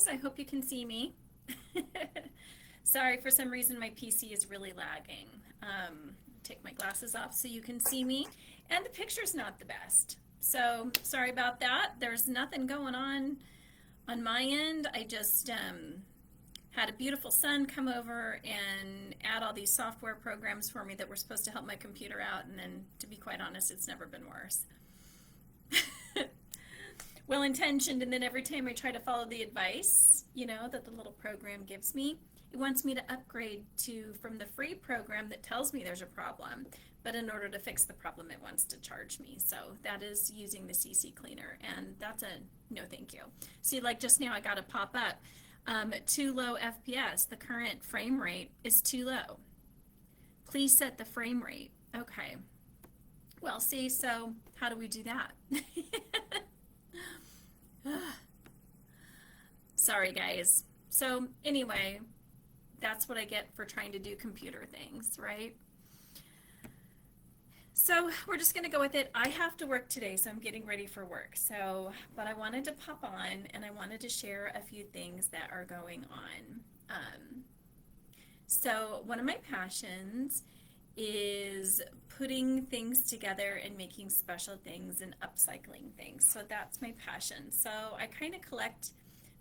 guys, I hope you can see me. Sorry, for some reason my PC is really lagging. Take my glasses off so you can see me, and the picture's not the best. So sorry about that. There's nothing going on my end. I just had a beautiful son come over and add all these software programs for me that were supposed to help my computer out, and then to be quite honest, it's never been worse. Well intentioned, and then every time I try to follow the advice, that the little program gives me, it wants me to upgrade to from the free program that tells me there's a problem. But in order to fix the problem, it wants to charge me. So that is using the CC Cleaner, and that's a no thank you. See, like just now I got a pop up. Too low FPS. The current frame rate is too low. Please set the frame rate. Okay. Well, see, so how do we do that? Sorry, guys. So anyway, that's what I get for trying to do computer things, right? So we're just going to go with it. I have to work today, so I'm getting ready for work. So, but I wanted to pop on and I wanted to share a few things that are going on. So one of my passions is putting things together and making special things and upcycling things. So that's my passion. So I kind of collect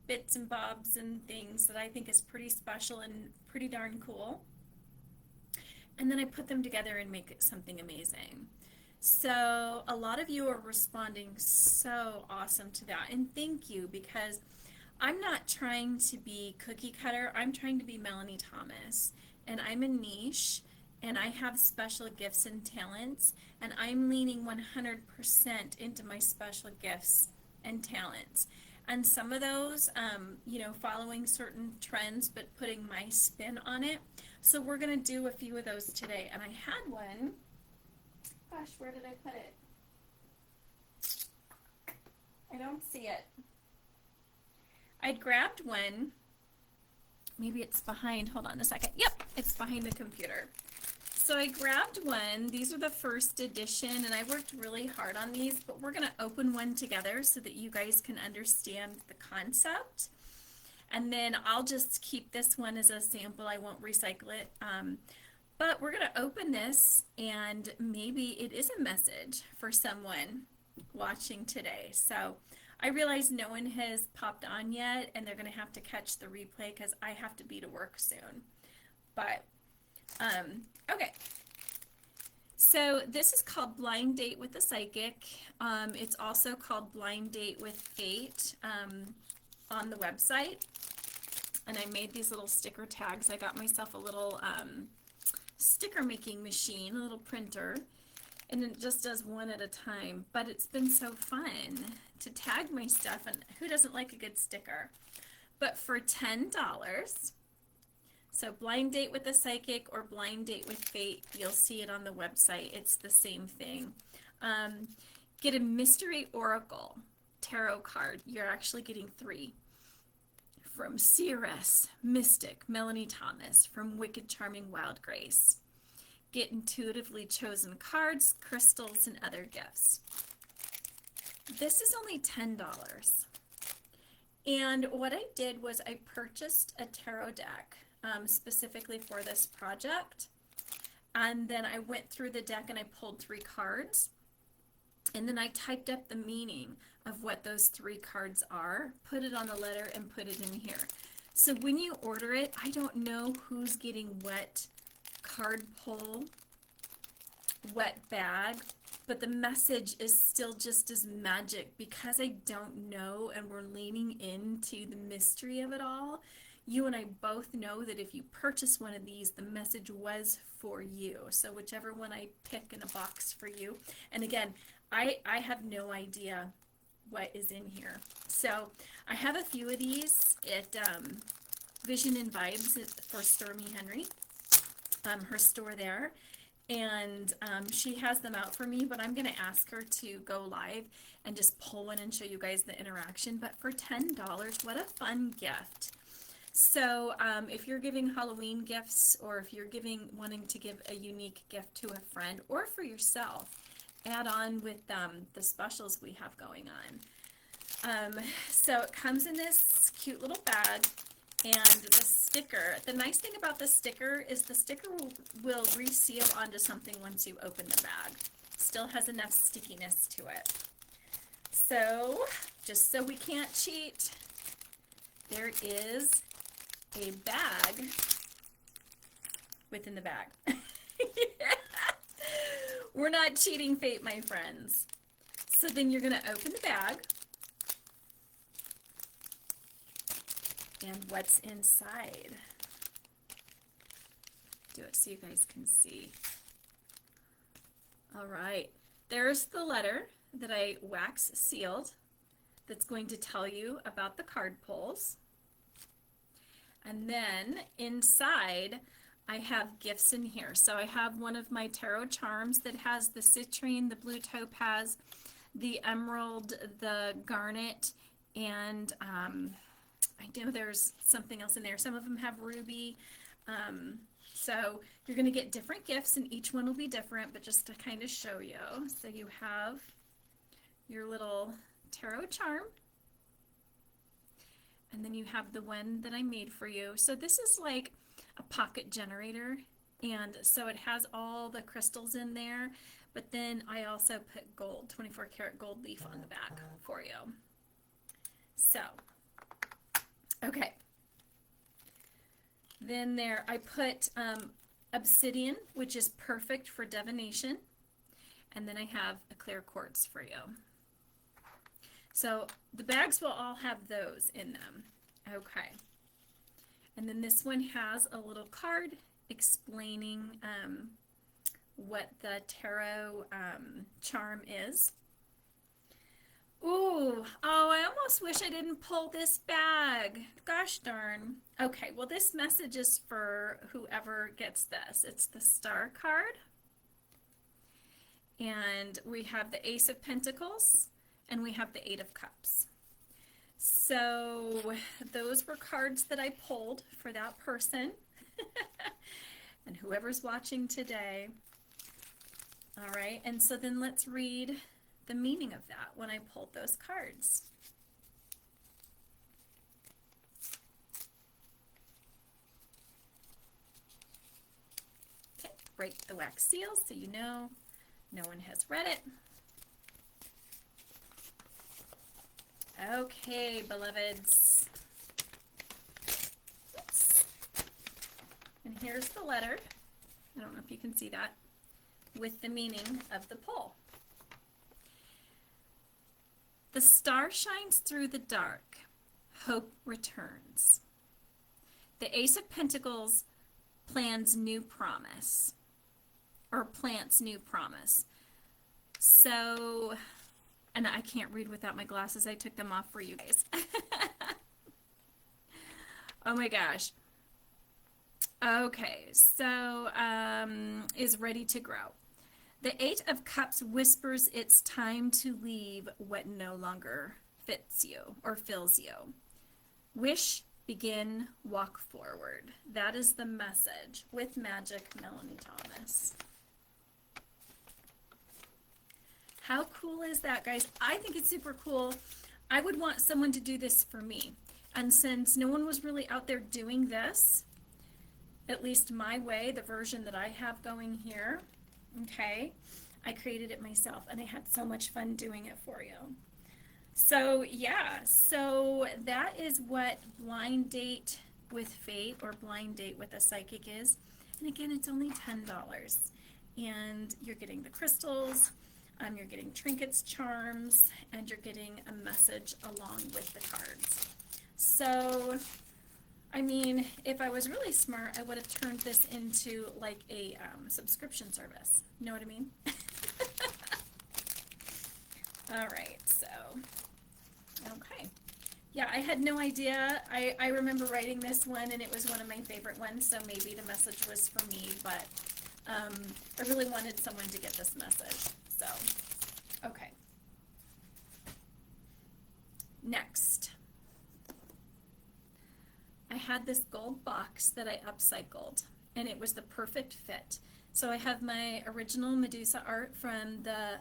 bits and bobs and things that I think is pretty special and pretty darn cool. And then I put them together and make something amazing. So a lot of you are responding so awesome to that. And thank you, because I'm not trying to be cookie cutter. I'm trying to be Melanie Thomas. And I'm a niche, and I have special gifts and talents, and I'm leaning 100% into my special gifts and talents. And some of those, following certain trends, but putting my spin on it. So we're going to do a few of those today. And I had one. Gosh, where did I put it? I don't see it. I'd grabbed one. Maybe it's behind. Hold on a second. Yep, it's behind the computer. So I grabbed one. These are the first edition, and I worked really hard on these, but we're going to open one together so that you guys can understand the concept. And then I'll just keep this one as a sample. I won't recycle it. But we're going to open this, and maybe it is a message for someone watching today. So I realize no one has popped on yet, and they're going to have to catch the replay because I have to be to work soon. But okay, so this is called Blind Date with the Psychic. It's also called Blind Date with Fate on the website. And I made these little sticker tags. I got myself a little sticker making machine, a little printer, and it just does one at a time. But it's been so fun to tag my stuff, and who doesn't like a good sticker? But for $10, so Blind Date with the Psychic or Blind Date with Fate, you'll see it on the website. It's the same thing. Get a Mystery Oracle tarot card. You're actually getting 3. From Seeress, Mystic, Melanie Thomas. From Wicked Charming Wild Grace. Get intuitively chosen cards, crystals, and other gifts. This is only $10. And what I did was I purchased a tarot deck specifically for this project. And then I went through the deck and I pulled 3 cards. And then I typed up the meaning of what those 3 cards are, put it on the letter, and put it in here. So when you order it, I don't know who's getting what card pull, what bag, but the message is still just as magic because I don't know, and we're leaning into the mystery of it all. You and I both know that if you purchase one of these, the message was for you. So whichever one I pick in a box for you. And again, I have no idea what is in here. So I have a few of these at Vision and Vibes for Stormy Henry, her store there. And she has them out for me, but I'm going to ask her to go live and just pull one and show you guys the interaction. But for $10, what a fun gift. So if you're giving Halloween gifts, or if you're wanting to give a unique gift to a friend or for yourself, add on with the specials we have going on. So it comes in this cute little bag, and the sticker, the nice thing about the sticker is the sticker will reseal onto something once you open the bag. Still has enough stickiness to it. So, just so we can't cheat, there is a bag within the bag. We're not cheating fate, my friends. So then you're going to open the bag. And what's inside? Do it so you guys can see. All right. There's the letter that I wax sealed that's going to tell you about the card pulls. And then inside, I have gifts in here. So I have one of my tarot charms that has the citrine, the blue topaz, the emerald, the garnet, and I know there's something else in there. Some of them have ruby. So you're going to get different gifts, and each one will be different, but just to kind of show you. So you have your little tarot charm, and then you have the one that I made for you. So this is like a pocket generator, and so it has all the crystals in there, but then I also put gold, 24 karat gold leaf on the back for you. So, okay. Then there I put obsidian, which is perfect for divination, and then I have a clear quartz for you. So the bags will all have those in them. Okay. And then this one has a little card explaining what the tarot charm is. Ooh, oh, I almost wish I didn't pull this bag. Gosh darn. Okay, well this message is for whoever gets this. It's the Star card. And we have the Ace of Pentacles, and we have the Eight of Cups. So those were cards that I pulled for that person. And whoever's watching today. All right, and so then let's read the meaning of that when I pulled those cards. Okay, break the wax seal so you know no one has read it. Okay, beloveds. Oops. And here's the letter. I don't know if you can see that, with the meaning of the pull. The star shines through the dark. Hope returns. The Ace of Pentacles plans new promise, or plants new promise. So, and I can't read without my glasses. I took them off for you guys. Oh my gosh. Okay, so is ready to grow. The Eight of Cups whispers it's time to leave what no longer fits you or fills you. Wish, begin, walk forward. That is the message with Magic Melanie Thomas. How cool is that, guys? I think it's super cool. I would want someone to do this for me. And since no one was really out there doing this, at least my way, the version that I have going here, okay, I created it myself, and I had so much fun doing it for you. So yeah, so that is what Blind Date with Fate or Blind Date with a Psychic is. And again, it's only $10. And you're getting the crystals, you're getting trinkets, charms, and you're getting a message along with the cards. So, I mean, if I was really smart, I would have turned this into like a subscription service. You know what I mean? All right, so, okay. Yeah, I had no idea. I remember writing this one, and it was one of my favorite ones, so maybe the message was for me, but I really wanted someone to get this message. So, okay. Next. I had this gold box that I upcycled, and it was the perfect fit. So I have my original Medusa art from the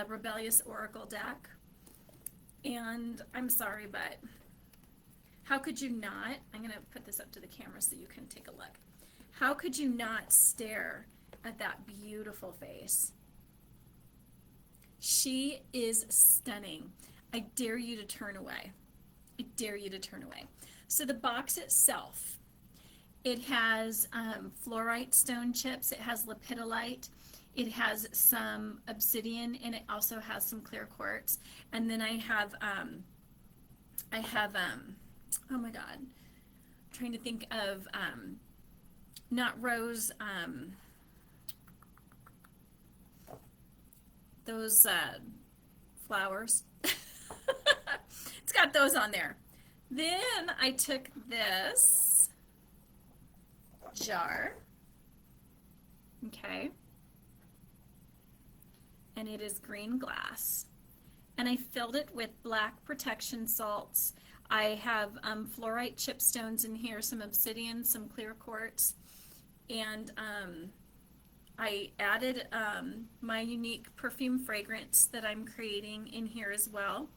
Rebellious Oracle deck. And I'm sorry, but how could you not? I'm going to put this up to the camera so you can take a look. How could you not stare at that beautiful face? She is stunning. I dare you to turn away. I dare you to turn away. So the box itself, it has fluorite stone chips. It has lepidolite. It has some obsidian, and it also has some clear quartz. And then I have oh my God, I'm trying to think of not rose, those flowers. It's got those on there. Then I took this jar, okay, and it is green glass, and I filled it with black protection salts. I have fluorite chipstones in here, some obsidian, some clear quartz, and I added my unique perfume fragrance that I'm creating in here as well.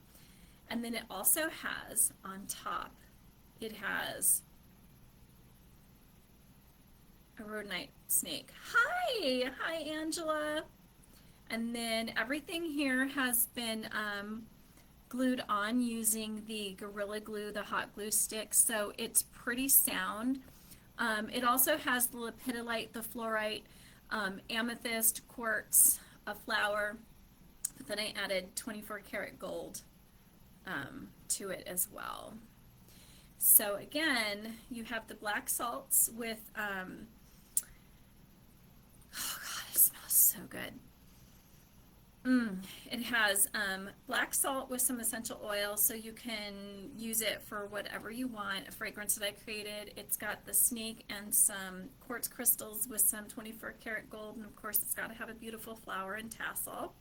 And then it also has on top, it has a rhodonite snake. Hi, hi Angela. And then everything here has been glued on using the Gorilla Glue, the hot glue stick, so it's pretty sound. It also has the lepidolite, the fluorite, amethyst, quartz, a flower, but then I added 24 karat gold to it as well. So again, you have the black salts with, oh God, it smells so good. It has black salt with some essential oil, so you can use it for whatever you want. A fragrance that I created. It's got the snake and some quartz crystals with some 24 karat gold, and of course it's got to have a beautiful flower and tassel.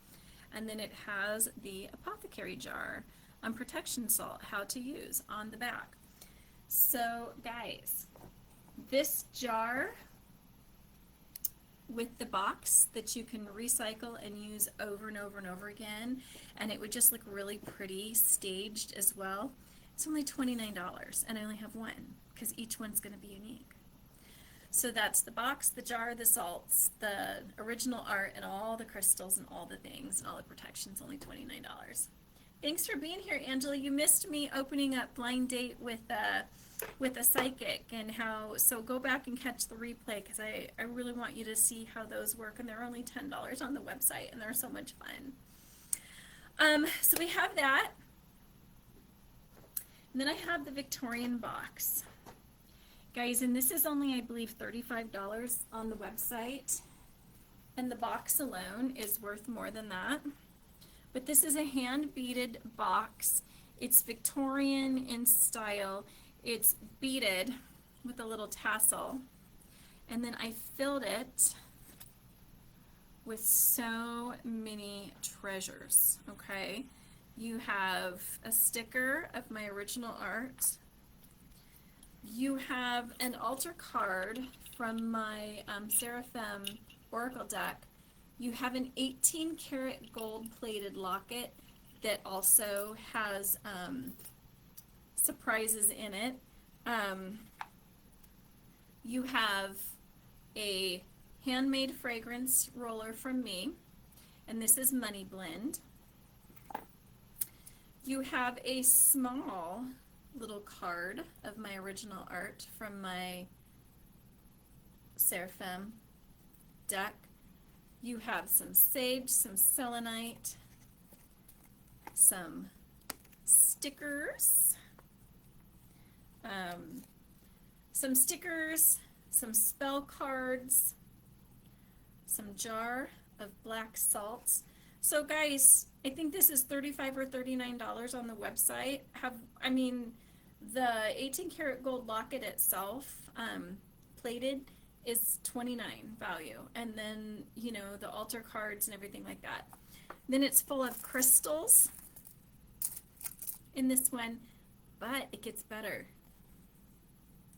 And then it has the apothecary jar on protection salt, how to use on the back. So guys, this jar with the box that you can recycle and use over and over and over again, and it would just look really pretty staged as well. It's only $29, and I only have one because each one's going to be unique. So that's the box, the jar, the salts, the original art, and all the crystals and all the things and all the protections, only $29. Thanks for being here, Angela. You missed me opening up Blind Date with a psychic, and how, so go back and catch the replay because I really want you to see how those work, and they're only $10 on the website, and they're so much fun. So we have that, and then I have the Victorian box, guys, and this is only, I believe, $35 on the website, and the box alone is worth more than that. But this is a hand beaded box. It's Victorian in style. It's beaded with a little tassel, and then I filled it with so many treasures. Okay, you have a sticker of my original art. You have an altar card from my Seraphim Oracle deck. You have an 18 karat gold plated locket that also has surprises in it. You have a handmade fragrance roller from me, and this is Money Blend. You have a small little card of my original art from my Seraphim deck. You have some sage, some selenite, some stickers, some spell cards, some jar of black salts. So guys, I think this is $35 or $39 on the website. I mean, the 18 karat gold locket itself, plated, is $29 value, and then, you know, the altar cards and everything like that. Then it's full of crystals in this one, but it gets better.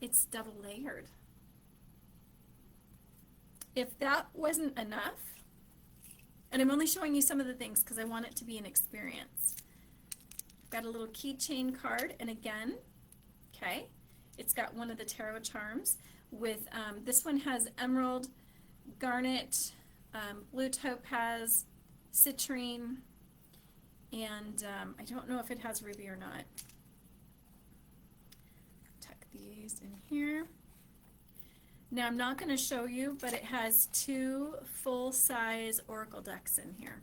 It's double layered. If that wasn't enough, and I'm only showing you some of the things because I want it to be an experience. Got a little keychain card, and again, okay, it's got one of the tarot charms with, this one has emerald, garnet, blue topaz, citrine, and I don't know if it has ruby or not. Tuck these in here. Now I'm not going to show you, but it has 2 full-size oracle decks in here.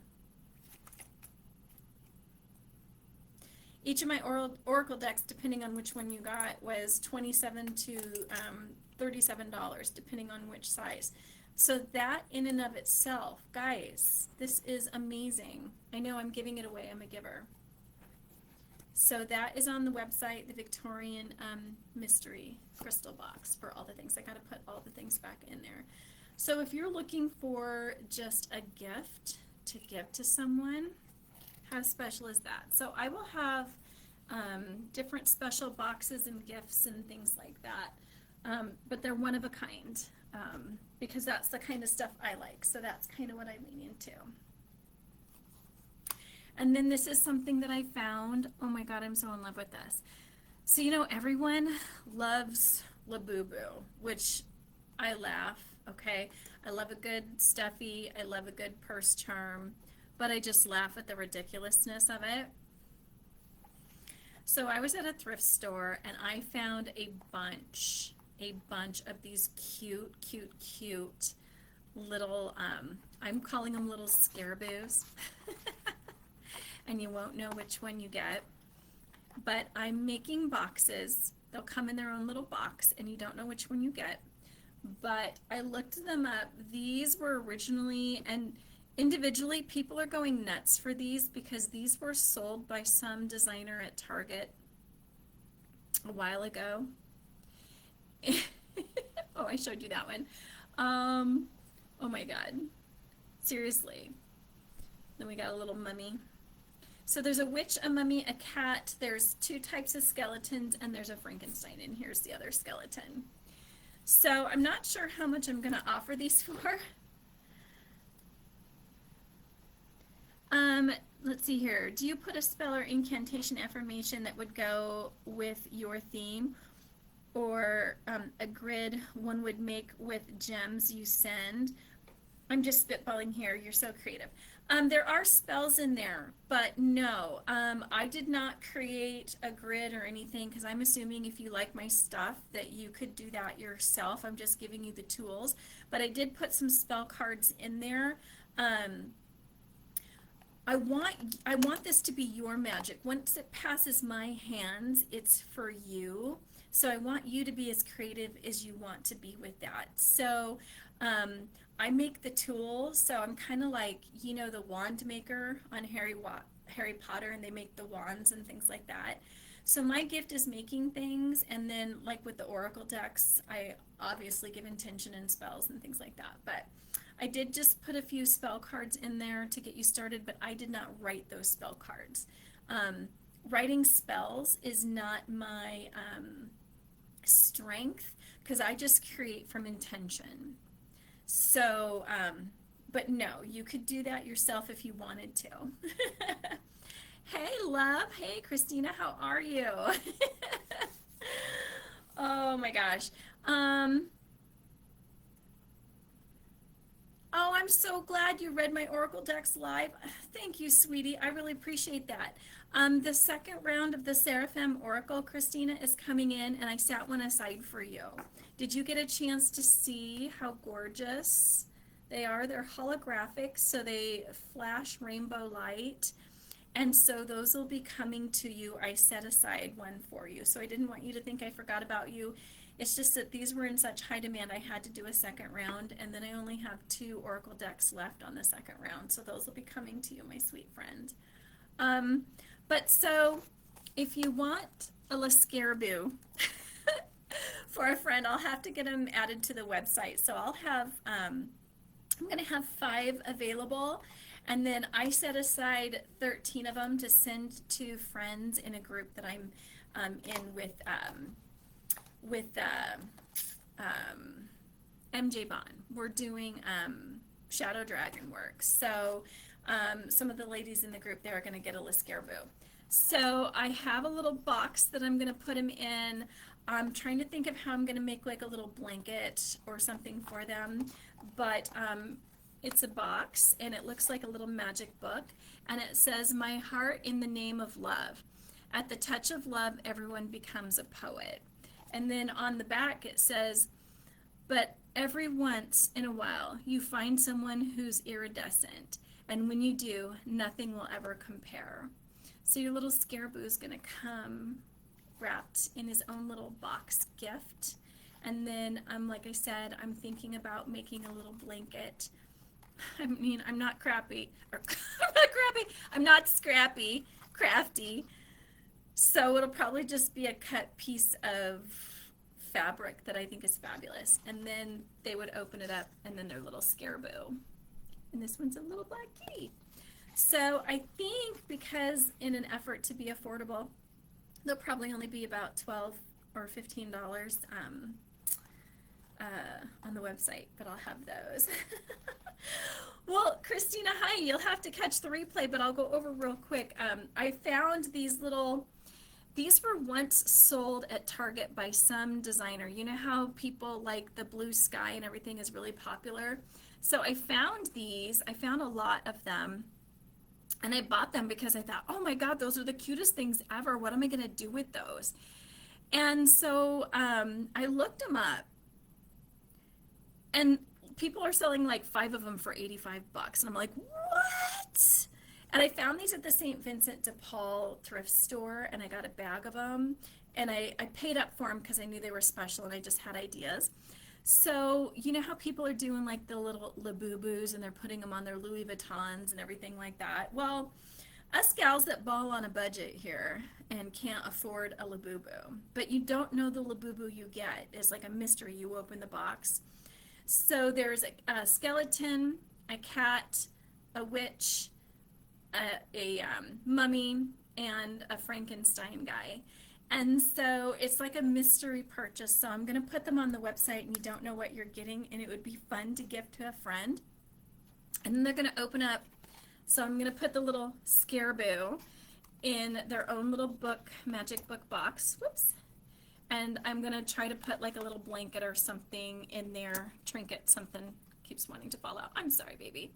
Each of my oracle decks, depending on which one you got, was $27 to $37, depending on which size. So that in and of itself, guys, this is amazing. I know I'm giving it away. I'm a giver. So that is on the website, the Victorian Mystery Crystal Box, for all the things. I got to put all the things back in there. So if you're looking for just a gift to give to someone, how special is that? So I will have different special boxes and gifts and things like that, but they're one of a kind, because that's the kind of stuff I like. So that's kind of what I lean into. And then this is something that I found. Oh my God, I'm so in love with this. So, you know, everyone loves Labubu, which I laugh, okay? I love a good stuffy, I love a good purse charm, but I just laugh at the ridiculousness of it. So I was at a thrift store and I found a bunch of these cute little, I'm calling them little scaraboos. And you won't know which one you get. But I'm making boxes. They'll come in their own little box and you don't know which one you get. But I looked them up. These were originally, and individually, people are going nuts for these because these were sold by some designer at Target a while ago. Oh, I showed you that one. Oh my God. Seriously. Then we got a little mummy. So there's a witch, a mummy, a cat, there's 2 types of skeletons, and there's a Frankenstein, and here's the other skeleton. So I'm not sure how much I'm going to offer these for. Let's see here. Do you put a spell or incantation affirmation that would go with your theme? Or a grid one would make with gems you send? I'm just spitballing here. You're so creative. There are spells in there, but no, I did not create a grid or anything because I'm assuming if you like my stuff that you could do that yourself. I'm just giving you the tools, but I did put some spell cards in there. I want this to be your magic. Once it passes my hands, it's for you. So I want you to be as creative as you want to be with that. So I make the tools, so I'm kind of like, you know, the wand maker on Harry Potter, and they make the wands and things like that. So my gift is making things, and then like with the oracle decks, I obviously give intention and spells and things like that. But I did just put a few spell cards in there to get you started, but I did not write those spell cards. Writing spells is not my strength because I just create from intention. So, but no, you could do that yourself if you wanted to. Hey, love. Hey, Christina, how are you? Oh my gosh. Oh, I'm so glad you read my Oracle decks live. Thank you, sweetie. I really appreciate that. The second round of the Seraphim Oracle, Christina, is coming in, and I sat one aside for you. Did you get a chance to see how gorgeous they are? They're holographic, so they flash rainbow light. And so those will be coming to you. I set aside one for you. So I didn't want you to think I forgot about you. It's just that these were in such high demand, I had to do a second round, and then I only have 2 Oracle decks left on the second round. So those will be coming to you, my sweet friend. But so if you want a Lascaraboo for a friend, I'll have to get them added to the website. So I'll have, I'm going to have 5 available. And then I set aside 13 of them to send to friends in a group that I'm in with MJ Bond. We're doing Shadow Dragon work. So some of the ladies in the group there are going to get a Lascaraboo. So I have a little box that I'm going to put them in. I'm trying to think of how I'm going to make like a little blanket or something for them, but it's a box and it looks like a little magic book, and it says, "My heart in the name of love. At the touch of love, everyone becomes a poet." And then on the back it says, "But every once in a while you find someone who's iridescent, and when you do, nothing will ever compare." So your little Scaraboo is going to come wrapped in his own little box gift. And then, like I said, I'm thinking about making a little blanket. I mean, I'm not crappy, or I'm not crappy, I'm not scrappy, crafty. So it'll probably just be a cut piece of fabric that I think is fabulous. And then they would open it up, and then their little Scaraboo. And this one's a little black kitty. So I think because in an effort to be affordable, they'll probably only be about $12 or $15 on the website, but I'll have those. Well, Christina, hi, you'll have to catch the replay, but I'll go over real quick. I found these were once sold at Target by some designer. You know how people like the blue sky and everything is really popular? So I found a lot of them. And I bought them because I thought, oh my God, those are the cutest things ever. What am I going to do with those? And so I looked them up, and people are selling like 5 of them for $85. And I'm like, what? And I found these at the St. Vincent de Paul thrift store, and I got a bag of them. And I paid up for them because I knew they were special, and I just had ideas. So, you know how people are doing like the little Labubus, and they're putting them on their Louis Vuittons and everything like that? Well, us gals that ball on a budget here and can't afford a Labubu, but you don't know the Labubu you get. It's like a mystery. You open the box. So there's a skeleton, a cat, a witch, a mummy, and a Frankenstein guy. And so it's like a mystery purchase. So I'm going to put them on the website, and you don't know what you're getting, and it would be fun to gift to a friend. And then they're going to open up. So I'm going to put the little Scaraboo in their own little book, magic book box. Whoops. And I'm going to try to put like a little blanket or something in their trinket. Something keeps wanting to fall out. I'm sorry, baby.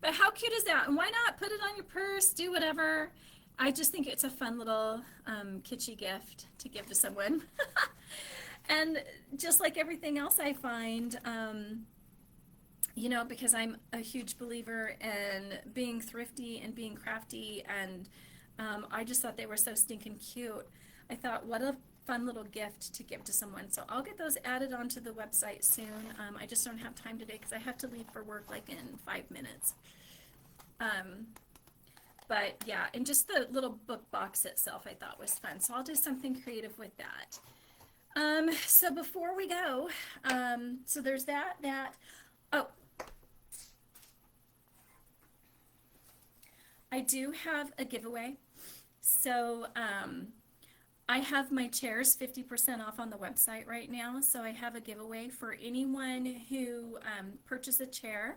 But how cute is that? And why not put it on your purse, do whatever. I just think it's a fun little kitschy gift to give to someone. And just like everything else I find, you know, because I'm a huge believer in being thrifty and being crafty, and I just thought they were so stinking cute. I thought, what a fun little gift to give to someone. So I'll get those added onto the website soon. I just don't have time today because I have to leave for work like in 5 minutes. But yeah, and just the little book box itself I thought was fun. So I'll do something creative with that. So before we go, so there's oh, I do have a giveaway. So I have my chairs 50% off on the website right now. So I have a giveaway for anyone who purchases a chair.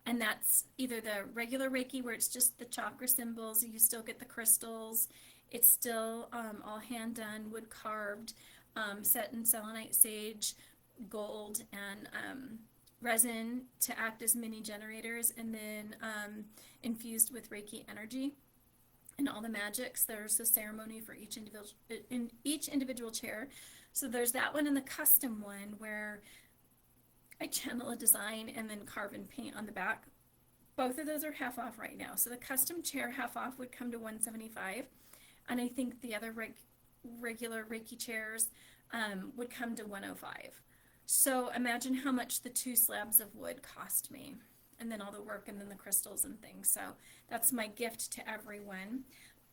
And that's either the regular Reiki, where it's just the chakra symbols, you still get the crystals. It's still all hand done, wood carved, set in selenite sage, gold, and resin to act as mini generators, and then infused with Reiki energy and all the magics. There's a ceremony for each individual chair. So there's that one, and the custom one where I channel a design and then carve and paint on the back. Both of those are half off right now. So the custom chair half off would come to $175, and I think the other regular Reiki chairs would come to $105. So imagine how much the 2 slabs of wood cost me, and then all the work, and then the crystals and things. So that's my gift to everyone.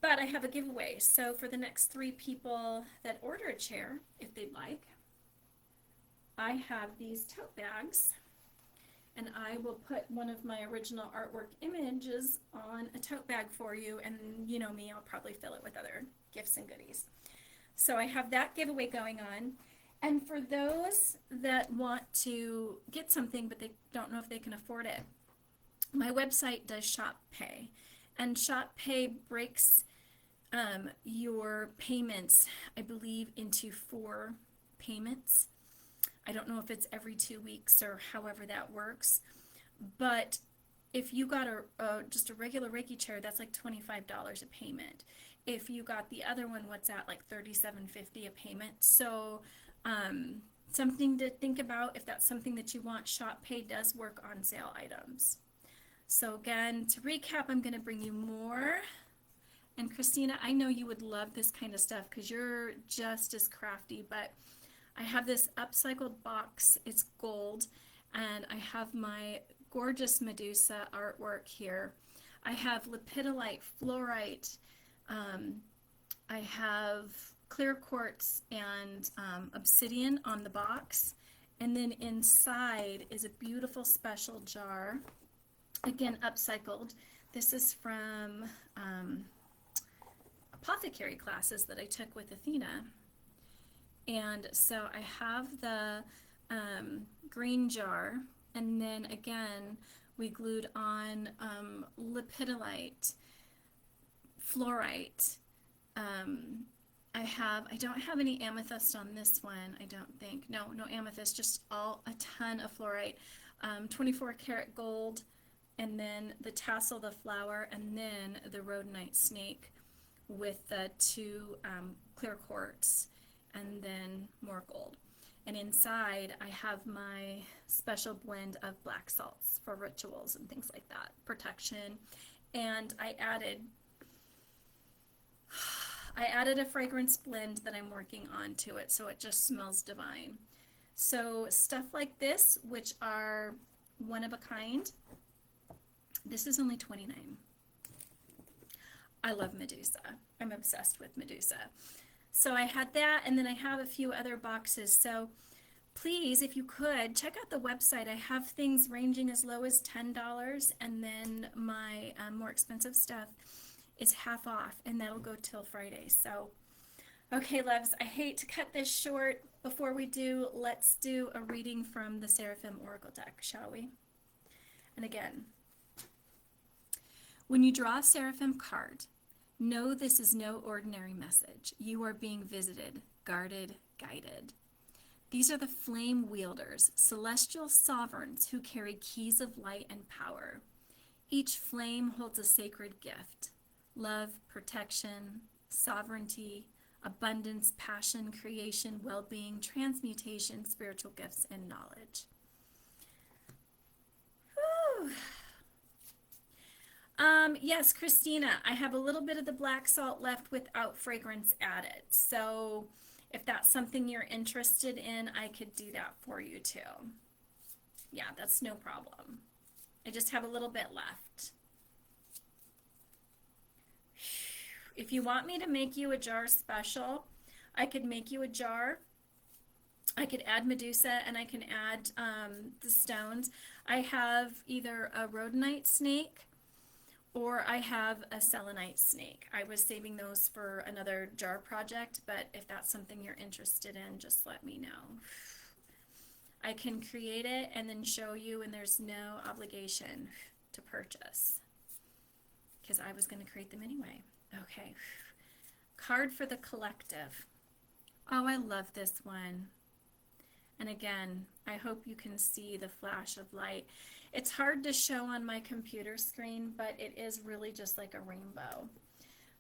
But I have a giveaway. So for the next 3 people that order a chair, if they'd like, I have these tote bags, and I will put one of my original artwork images on a tote bag for you, and you know me, I'll probably fill it with other gifts and goodies. So I have that giveaway going on. And for those that want to get something but they don't know if they can afford it, my website does Shop Pay, and Shop Pay breaks your payments, I believe, into 4 payments. I don't know if it's every 2 weeks or however that works, but if you got just a regular Reiki chair, that's like $25 a payment. If you got the other one, what's that, like $37.50 a payment? So something to think about if that's something that you want. Shop Pay does work on sale items. So again, to recap, I'm going to bring you more. And Christina, I know you would love this kind of stuff because you're just as crafty, but I have this upcycled box. It's gold, and I have my gorgeous Medusa artwork here. I have lepidolite, fluorite. I have clear quartz and obsidian on the box. And then inside is a beautiful special jar. Again, upcycled. This is from apothecary classes that I took with Athena. And so I have the green jar, and then again we glued on lepidolite, fluorite. I don't have any amethyst on this one, I don't think. No amethyst, just a ton of fluorite. 24 karat gold, and then the tassel, the flower, and then the rhodonite snake with the 2 clear quartz, and then more gold. And inside I have my special blend of black salts for rituals and things like that, protection. And I added a fragrance blend that I'm working on to it, so it just smells divine. So stuff like this, which are one of a kind, this is only $29. I love Medusa. I'm obsessed with Medusa. So I had that, and then I have a few other boxes. So please, if you could, check out the website. I have things ranging as low as $10, and then my more expensive stuff is half off, and that'll go till Friday. So, okay, loves, I hate to cut this short. Before we do, let's do a reading from the Seraphim Oracle deck, shall we? And again, when you draw a Seraphim card, know this is no ordinary message. You are being visited, guarded, guided. These are the flame wielders, celestial sovereigns who carry keys of light and power. Each flame holds a sacred gift: love, protection, sovereignty, abundance, passion, creation, well-being, transmutation, spiritual gifts, and knowledge. Whew. Yes, Christina, I have a little bit of the black salt left without fragrance added. So if that's something you're interested in, I could do that for you too. Yeah, that's no problem. I just have a little bit left. If you want me to make you a jar special, I could make you a jar. I could add Medusa, and I can add the stones. I have either a rhodonite snake or I have a selenite snake. I was saving those for another jar project, but if that's something you're interested in, just let me know. I can create it and then show you, and there's no obligation to purchase because I was going to create them anyway. Okay, card for the collective. Oh, I love this one. And again, I hope you can see the flash of light. It's hard to show on my computer screen, but it is really just like a rainbow.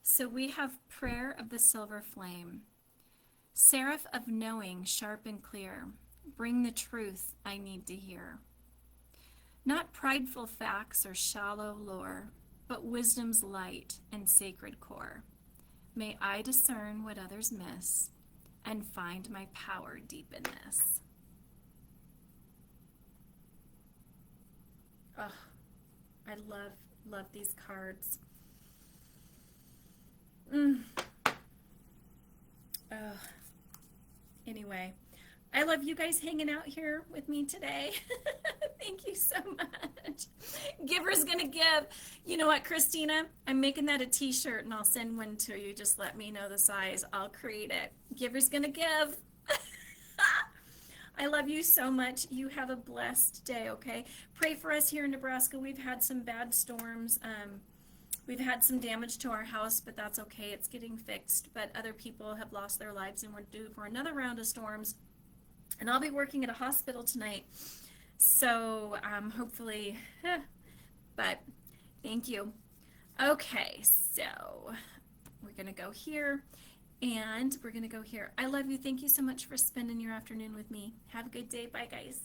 So we have Prayer of the Silver Flame. Seraph of knowing, sharp and clear, bring the truth I need to hear. Not prideful facts or shallow lore, but wisdom's light and sacred core. May I discern what others miss and find my power deep in this. Oh, I love these cards. Oh. Anyway, I love you guys hanging out here with me today. Thank you so much. Giver's gonna give. You know what, Christina? I'm making that a t-shirt, and I'll send one to you. Just let me know the size. I'll create it. Giver's gonna give. I love you so much. You have a blessed day, okay? Pray for us here in Nebraska. We've had some bad storms. We've had some damage to our house, but that's okay. It's getting fixed. But other people have lost their lives, and we're due for another round of storms. And I'll be working at a hospital tonight. So hopefully, but thank you. Okay, so we're going to go here, and we're going to go here. I love you. Thank you so much for spending your afternoon with me. Have a good day. Bye, guys.